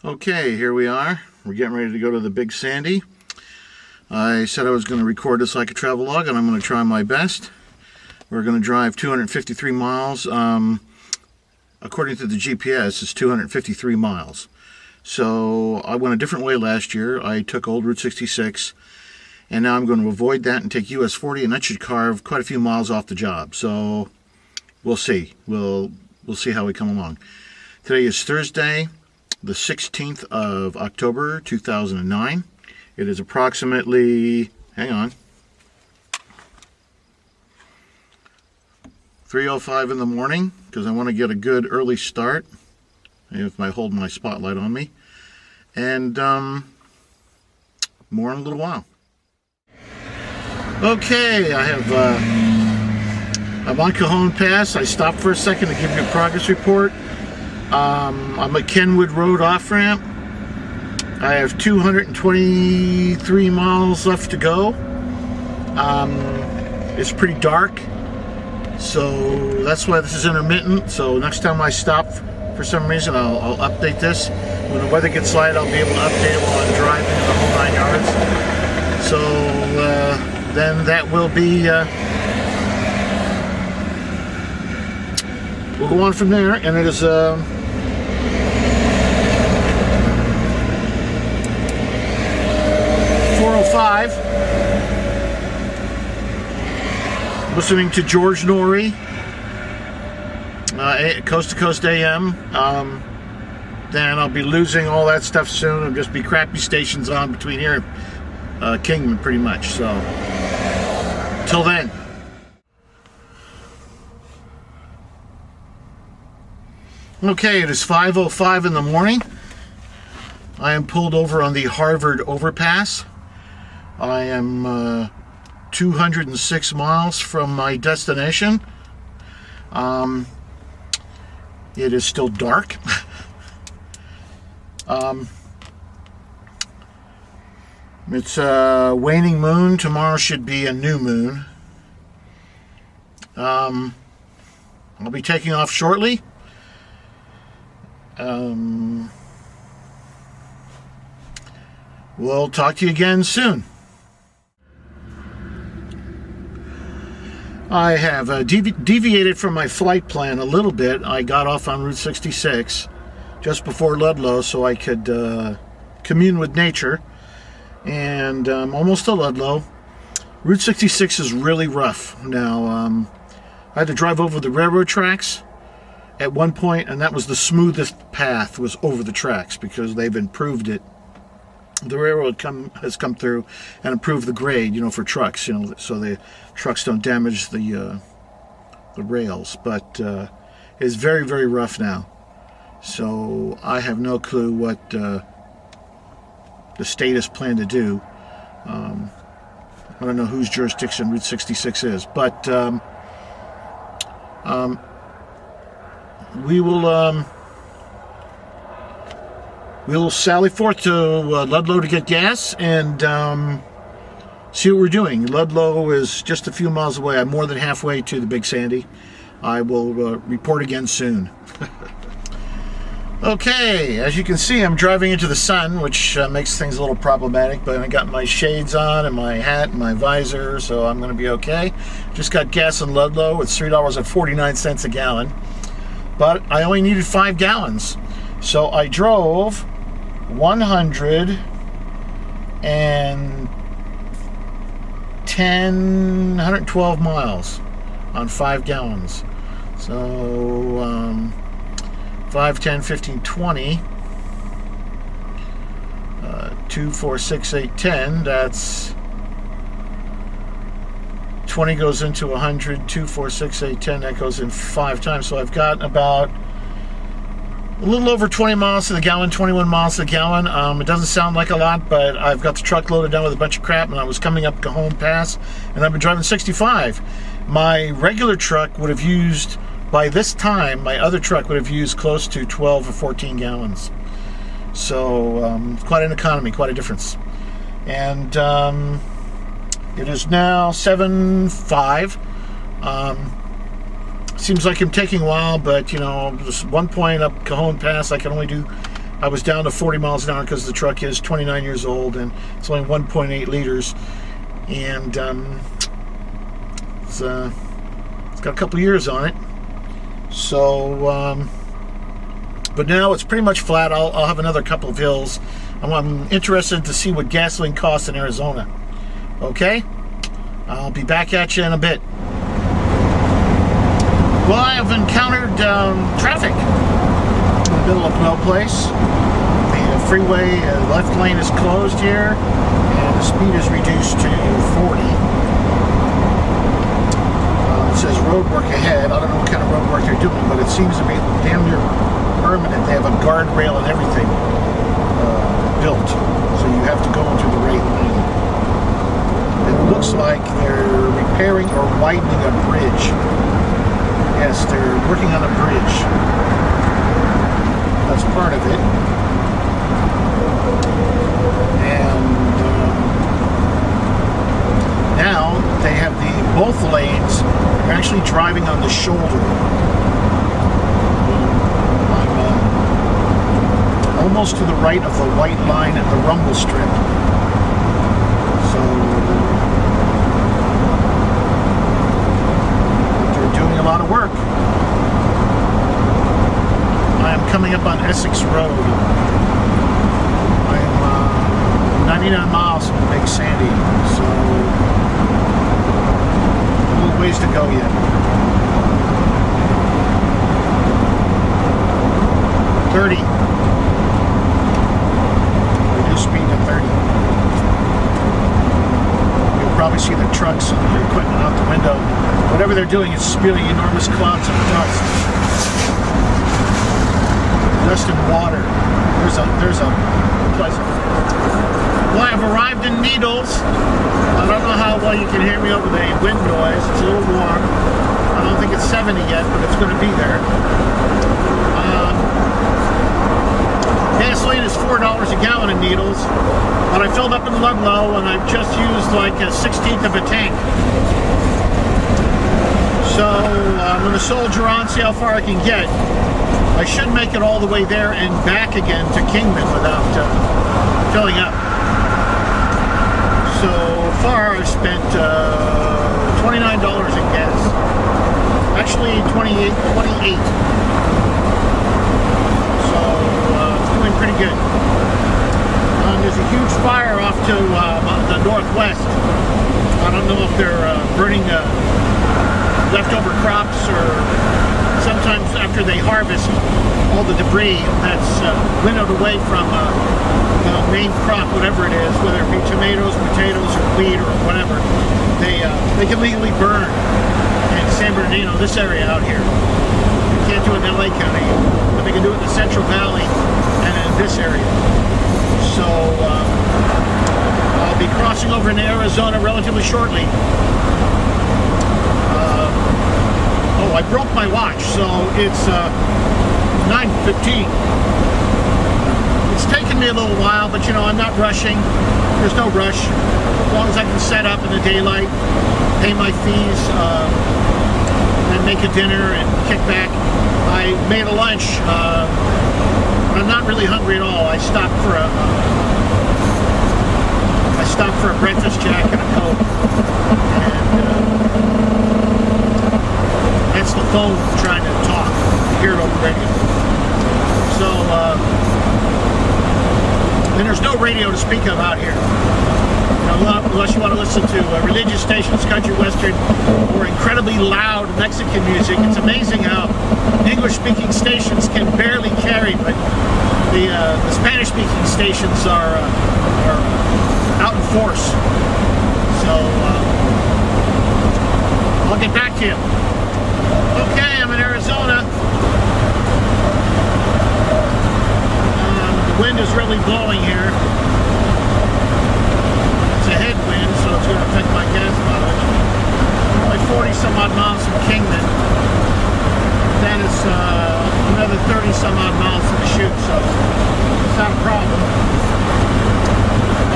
Okay, here we are. We're getting ready to go to the Big Sandy. I said I was going to record this like a travelogue, and I'm going to try my best. We're going to drive 253 miles. According to the GPS, it's 253 miles. So I went a different way last year. I took old Route 66, and now I'm going to avoid that and take US 40, and that should carve quite a few miles off the job. So we'll see. We'll see how we come along. Today is Thursday, the 16th of October, 2009. It is approximately, hang on, 3:05 in the morning, because I want to get a good early start, if I hold my spotlight on me, and more in a little while. Okay, I'm on Cajon Pass. I stopped for a second to give you a progress report. I'm at Kenwood Road off-ramp. I have 223 miles left to go. It's pretty dark, so that's why this is intermittent. So next time I stop for some reason, I'll update this. When the weather gets light, I'll be able to update it while I'm driving the whole 9 yards. So then that will be, we'll go on from there, and it is 4:05. Listening to George Norrie, Coast to Coast AM. Then I'll be losing all that stuff soon. It'll just be crappy stations on between here and Kingman, pretty much. So, till then. Okay, it is 5:05 in the morning. I am pulled over on the Harvard overpass. I am 206 miles from my destination. It is still dark. It's a waning moon. Tomorrow should be a new moon. I'll be taking off shortly. We'll talk to you again soon. I have deviated from my flight plan a little bit. I got off on Route 66 just before Ludlow so I could commune with nature, and almost to Ludlow. Route 66 is really rough now. I had to drive over the railroad tracks at one point, and that was the smoothest path, was over the tracks, because they've improved it. The railroad has come through and improved the grade, for trucks, so the trucks don't damage the rails. But it's very, very rough now. So I have no clue what the state has planned to do. I don't know whose jurisdiction Route 66 is, but we will sally forth to Ludlow to get gas and see what we're doing. Ludlow is just a few miles away. I'm more than halfway to the Big Sandy. I will report again soon. Okay, as you can see, I'm driving into the sun, which makes things a little problematic, but I got my shades on and my hat and my visor, so I'm going to be okay. Just got gas in Ludlow. It's $3.49 a gallon, but I only needed 5 gallons. So I drove 112 miles on 5 gallons. So 5, 10, 15, 20, 2, 4, 6, 8, 10. That's 20 goes into 100, 2, 4, 6, 8, 10. That goes in 5 times. So I've got about a little over 20 miles to the gallon, 21 miles to the gallon. It doesn't sound like a lot, but I've got the truck loaded down with a bunch of crap, and I was coming up Cajon Pass, and I've been driving 65. My regular truck would have used, by this time, my other truck would have used close to 12 or 14 gallons. So, quite an economy, quite a difference. And it is now 7:05. Seems like I'm taking a while, but there's one point up Cajon Pass I can only do I was down to 40 miles an hour because the truck is 29 years old and it's only 1.8 liters. And it's got a couple years on it. So, but now it's pretty much flat. I'll have another couple of hills. I'm interested to see what gasoline costs in Arizona. Okay? I'll be back at you in a bit. Well, I have encountered traffic in the middle of no place. The freeway left lane is closed here, and the speed is reduced to 40. It says road work ahead. I don't know what kind of road work they're doing, but it seems to be damn near permanent. They have a guardrail and everything built, so you have to go into the right lane. It looks like they're repairing or widening a bridge. Yes, they're working on a bridge. That's part of it. And now they have both lanes are actually driving on the shoulder. I'm almost to the right of the white line at the rumble strip. So they're doing a lot of work. I am coming up on Essex Road. I'm 99 miles from Big Sandy, so a little ways to go yet. 30. Reduce speed to 30. You'll probably see the trucks and the equipment out the window. Whatever they're doing is spewing enormous clouds of dust. Dust and water. There's a place. Well, I've arrived in Needles. I don't know how well you can hear me over the wind noise. It's a little warm. I don't think it's 70 yet, but it's going to be there. Gasoline is $4 a gallon in Needles, but I filled up in Ludlow and I've just used like a 1/16 of a tank. So I'm going to soldier on, see how far I can get. I should make it all the way there and back again to Kingman without filling up. So far I've spent $29 in gas. Actually 28. So it's doing pretty good. There's a huge fire off to the northwest. I don't know if they're burning leftover crops or sometimes after they harvest all the debris that's winnowed away from the main crop, whatever it is, whether it be tomatoes, potatoes, or wheat, or whatever, they can legally burn in San Bernardino, this area out here. You can't do it in LA County, but they can do it in the Central Valley and in this area. So I'll be crossing over into Arizona relatively shortly. I broke my watch, so it's 9:15. It's taken me a little while, but you know, I'm not rushing. There's no rush. As long as I can set up in the daylight, pay my fees, and make a dinner and kick back. I made a lunch. I'm not really hungry at all. I stopped for a breakfast jack and a Coke. And that's the phone trying to talk. You hear it over the radio. So, and there's no radio to speak of out here. You know, unless you want to listen to religious stations, country western, or incredibly loud Mexican music. It's amazing how English-speaking stations can barely carry, but the Spanish-speaking stations are out in force. So I'll get back to you. Okay, I'm in Arizona. The wind is really blowing here. It's a headwind, so it's going to affect my gas mileage. Like 40 some odd miles from Kingman. That is another 30 some odd miles to the chute, so it's not a problem.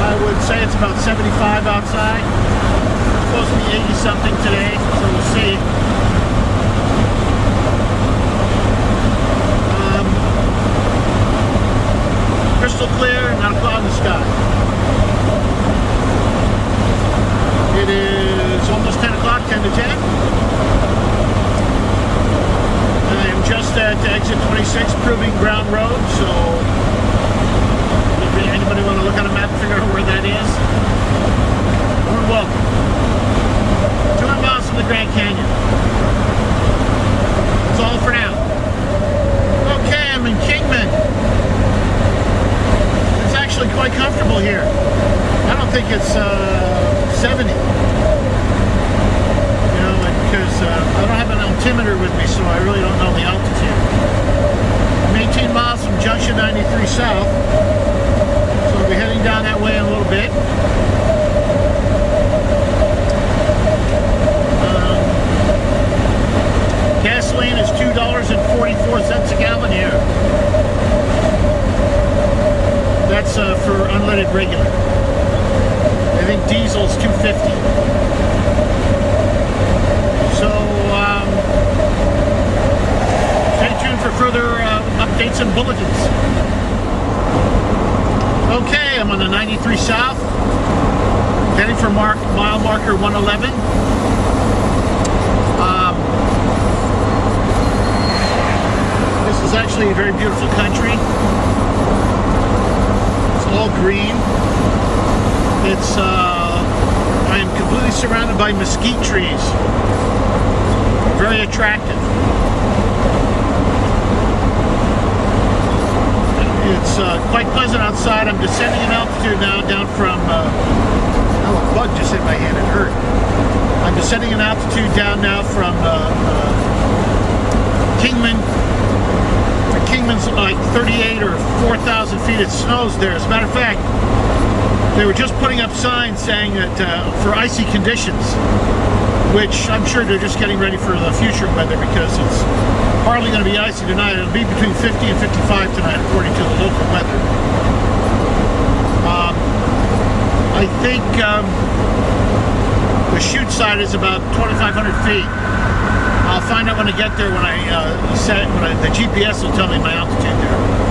I would say it's about 75 outside. It's supposed to be 80 something today, so we'll see. altimeter with me, so I really don't know the altitude. I'm 18 miles from Junction 93 South, so I'll be heading down that way in a little bit. Gasoline is $2.44 a gallon here. That's for unleaded regular. I think diesel's $2.50. So stay tuned for further updates and bulletins. Okay, I'm on the 93 South, heading for mile marker 111. This is actually a very beautiful country. It's all green. It's I am completely surrounded by mesquite trees. Very attractive. It's quite pleasant outside. I'm descending in altitude now down from oh, a bug just hit my hand, it hurt. I'm descending in altitude down now from Kingman. Kingman's like 38 or 4,000 feet. It snows there. As a matter of fact, they were just putting up signs saying that for icy conditions, which I'm sure they're just getting ready for the future weather because it's hardly going to be icy tonight. It'll be between 50 and 55 tonight, according to the local weather. I think the chute side is about 2,500 feet. I'll find out when I get there. The GPS will tell me my altitude there.